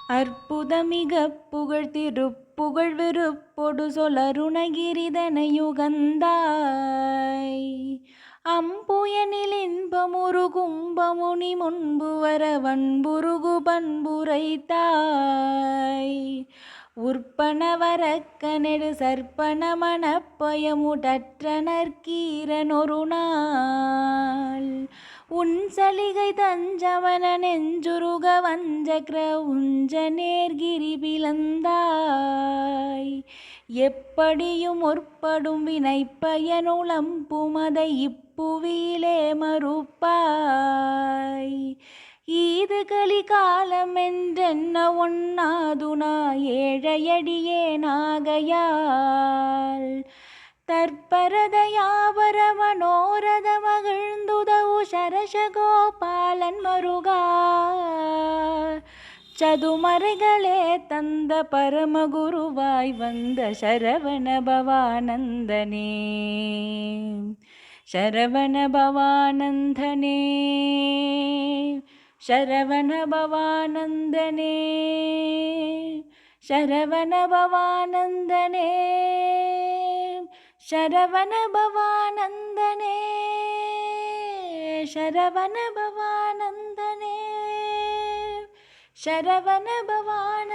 அற்புதமிக புகழ் திருப்புகழ் விருப்பொடு சொலருணகிரிதனையுகந்தாய் அம்புயனில் இன்பமுரு கும்பமுனி முன்பு வர வன்புருகு பண்புரைத்தாய் உற்பனவரக்கனெடு சற்பன மனப்பயமுடற்றனர் கீரனொரு நாள் உன் சலிகை தஞ்சவன நெஞ்சுருக வஞ்சக்ர உஞ்ச நேர்கிரி பிளந்தாய் எப்படியும் முற்படும் வினைப்பயனுளம் புமதை இப்புவியிலே மறுப்பாய் ஈது கலி காலம் என்றென்ன ஒண்ணாதுனா ஏழையடியேனாகையால் தற்பரதயாபர மனோரத மகிழ்ந்துதவு சரசகோபாலன் மருகா சதுமறைகளே தந்த பரமகுருவாய் வந்த சரவண பவானந்தனே சரவண பவானந்தனே சரவண பவானந்தனே சரவண பவானந்தனே சரவண பவானந்தனே சரவண பவானந்தனே சரவண பவானந்தனே